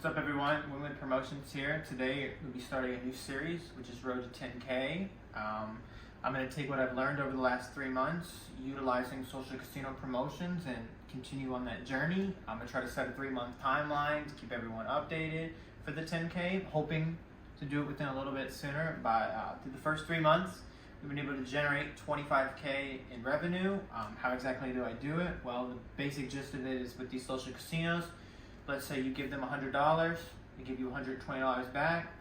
What's up, everyone? Women Promotions here. Today we'll be starting a new series, which is Road to 10K. I'm going to take what I've learned over the last 3 months, utilizing Social Casino Promotions, and continue on that journey. I'm going to try to set a 3-month timeline to keep everyone updated for the 10K, hoping to do it within a little bit sooner. But through the first 3 months, we've been able to generate 25K in revenue. How exactly do I do it? Well, the basic gist of it is with these social casinos. Let's say you give them $100, they give you $120 back.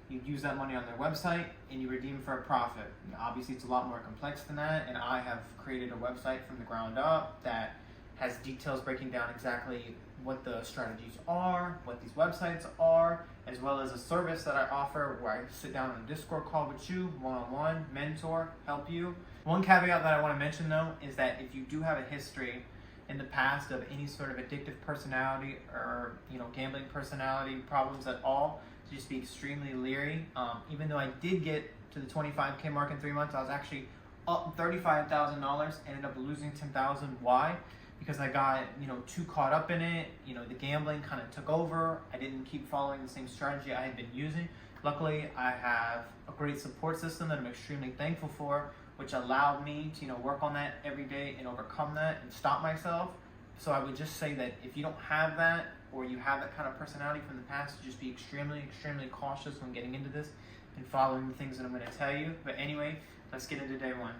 You use that money on their website and you redeem for a profit. Obviously, it's a lot more complex than that, and I have created a website from the ground up that has details breaking down exactly what the strategies are, what these websites are, as well as a service that I offer where I sit down on a Discord call with you, one-on-one, mentor, help you. One caveat that I want to mention though is that if you do have a history in the past of any sort of addictive personality or gambling personality problems at all, to just be extremely leery. Even though I did get to the 25K mark in 3 months, I was actually up $35,000, ended up losing 10,000. Why? Because I got too caught up in it. The gambling kind of took over. I didn't keep following the same strategy I had been using. Luckily, I have a great support system that I'm extremely thankful for, which allowed me to work on that every day and overcome that and stop myself. So I would just say that if you don't have that, or you have that kind of personality from the past, just be extremely cautious when getting into this and following the things that I'm going to tell you. But anyway, let's get into day one.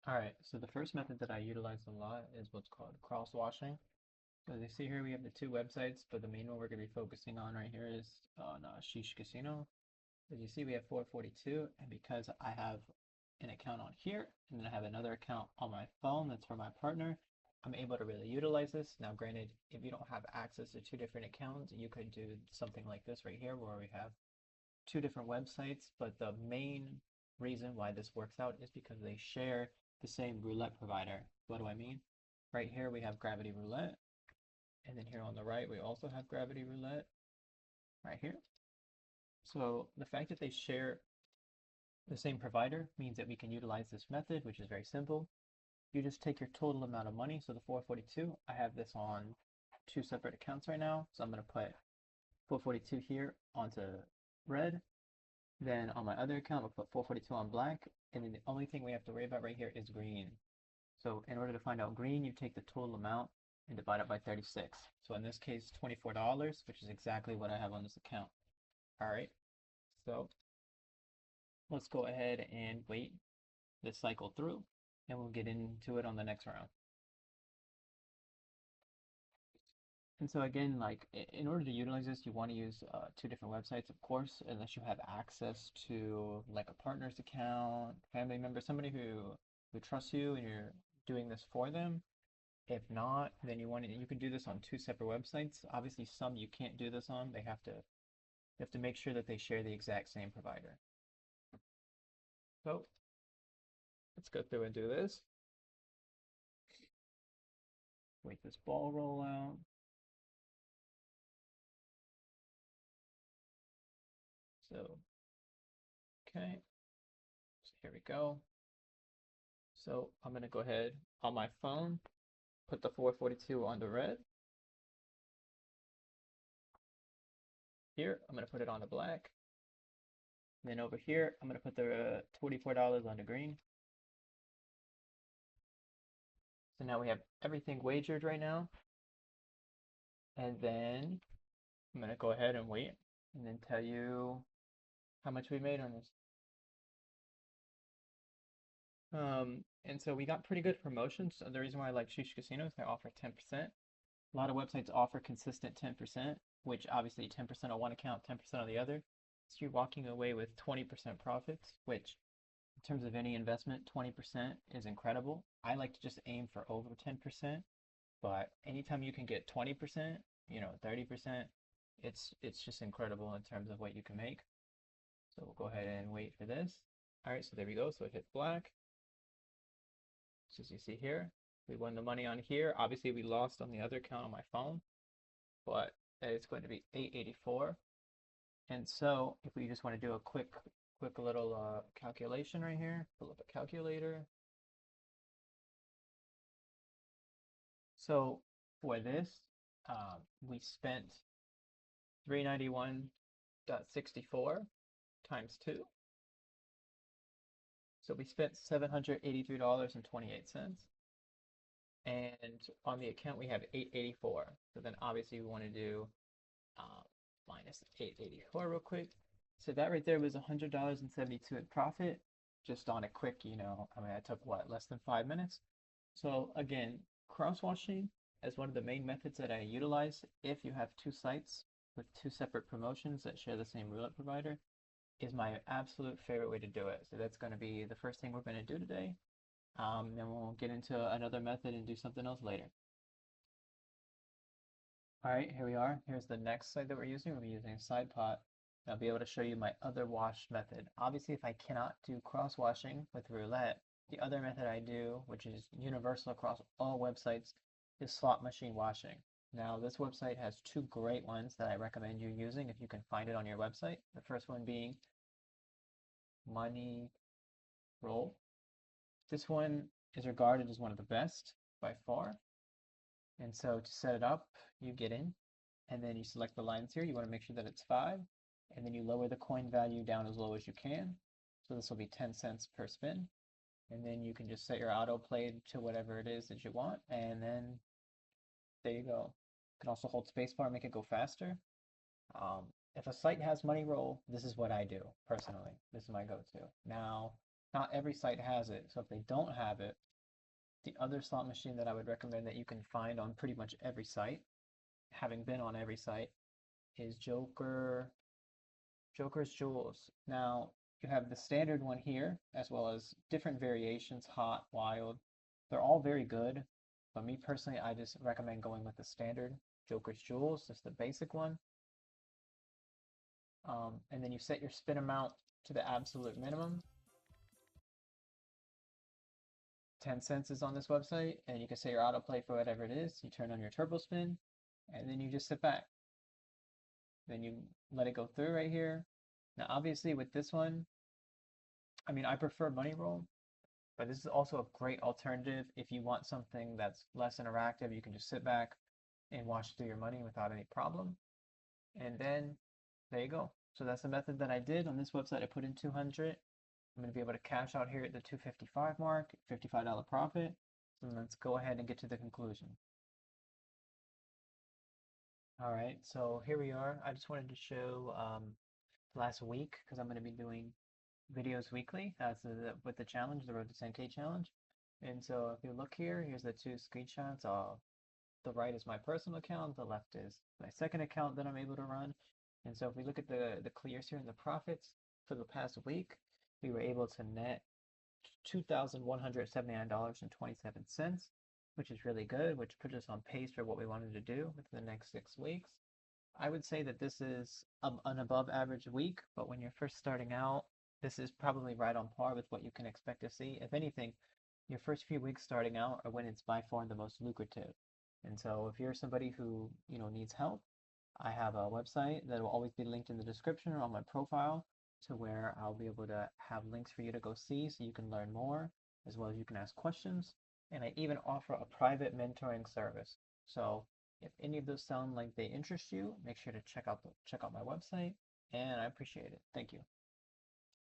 Alright, so the first method that I utilize a lot is what's called cross-washing. So as you see here, we have the two websites, but the main one we're going to be focusing on right here is on Social Casino. As you see, we have 442, and because I have an account on here, and then I have another account on my phone that's for my partner, I'm able to really utilize this. Now, granted, if you don't have access to 2 different accounts, you could do something like this right here, where we have 2 different websites, but the main reason why this works out is because they share the same roulette provider. What do I mean? Right here, we have Gravity Roulette, and then here on the right, we also have Gravity Roulette, right here. So the fact that they share the same provider means that we can utilize this method, which is very simple. You just take your total amount of money. So the 442, I have this on 2 separate accounts right now. So I'm going to put 442 here onto red. Then on my other account, I'll put 442 on black. And then the only thing we have to worry about right here is green. So in order to find out green, you take the total amount and divide it by 36. So in this case, $24, which is exactly what I have on this account. All right, so let's go ahead and wait this cycle through, and we'll get into it on the next round. And so again, like in order to utilize this, you want to use 2 different websites, of course, unless you have access to like a partner's account, family member, somebody who trusts you and you're doing this for them. If not, then you can do this on 2 separate websites. Obviously, some you can't do this on. You have to make sure that they share the exact same provider. So let's go through and do this. Wait this ball roll out. So, okay, so here we go. So I'm going to go ahead on my phone, put the 442 on the red. Here, I'm going to put it on the black. And then over here, I'm going to put the $24 on the green. So now we have everything wagered right now. And then I'm going to go ahead and wait and then tell you how much we made on this. And so we got pretty good promotions. So the reason why I like Social Casino is they offer 10%. A lot of websites offer consistent 10%, which obviously 10% on one account, 10% on the other. So you're walking away with 20% profits, which in terms of any investment, 20% is incredible. I like to just aim for over 10%, but anytime you can get 20%, 30%, it's just incredible in terms of what you can make. So we'll go ahead and wait for this. All right, so there we go. So it hits black. So as you see here, we won the money on here. Obviously, we lost on the other account on my phone, but it's going to be 884. And so if we just want to do a quick little calculation right here, pull up a calculator. So for this, we spent 391.64 times 2. So we spent $783.28. And on the account we have 884. So then obviously we want to do minus 884 real quick. So that right there was $100.72 in profit, just on a quick, I mean, I took what, less than 5 minutes. So again, cross-watching is one of the main methods that I utilize if you have two sites with two separate promotions that share the same roulette provider, is my absolute favorite way to do it. So that's going to be the first thing we're going to do today. Then we'll get into another method and do something else later. All right, here we are. Here's the next site that we're using. We'll be using SidePot. I'll be able to show you my other wash method. Obviously, if I cannot do cross-washing with roulette, the other method I do, which is universal across all websites, is slot machine washing. Now, this website has two great ones that I recommend you using if you can find it on your website. The first one being Money Roll. This one is regarded as one of the best by far. And so to set it up, you get in, and then you select the lines here. You want to make sure that it's 5, and then you lower the coin value down as low as you can. So this will be 10 cents per spin. And then you can just set your autoplay to whatever it is that you want, and then there you go. You can also hold spacebar and make it go faster. If a site has money roll, this is what I do personally. This is my go-to. Now, not every site has it, so if they don't have it, the other slot machine that I would recommend that you can find on pretty much every site, having been on every site, is Joker's Jewels. Now, you have the standard one here, as well as different variations, hot, wild. They're all very good, but me personally, I just recommend going with the standard Joker's Jewels, just the basic one. And then you set your spin amount to the absolute minimum. 10 cents is on this website, and you can set your autoplay for whatever it is. You turn on your turbo spin, and then you just sit back. Then you let it go through right here. Now, obviously, with this one, I mean, I prefer money roll, but this is also a great alternative if you want something that's less interactive. You can just sit back and watch through your money without any problem. And then there you go. So that's the method that I did on this website. I put in 200. I'm going to be able to cash out here at the 255 mark, $55 profit. So let's go ahead and get to the conclusion. All right, so here we are. I just wanted to show last week, because I'm going to be doing videos weekly with the challenge, the Road to 10K challenge. And so if you look here, here's the two screenshots. The right is my personal account, the left is my second account that I'm able to run. And so if we look at the clears here and the profits for the past week, we were able to net $2,179.27, which is really good, which puts us on pace for what we wanted to do within the next 6 weeks. I would say that this is an above average week, but when you're first starting out, this is probably right on par with what you can expect to see. If anything, your first few weeks starting out are when it's by far the most lucrative. And so if you're somebody who, needs help, I have a website that will always be linked in the description or on my profile, to where I'll be able to have links for you to go see so you can learn more, as well as you can ask questions. And I even offer a private mentoring service. So if any of those sound like they interest you, make sure to check out my website, and I appreciate it. Thank you.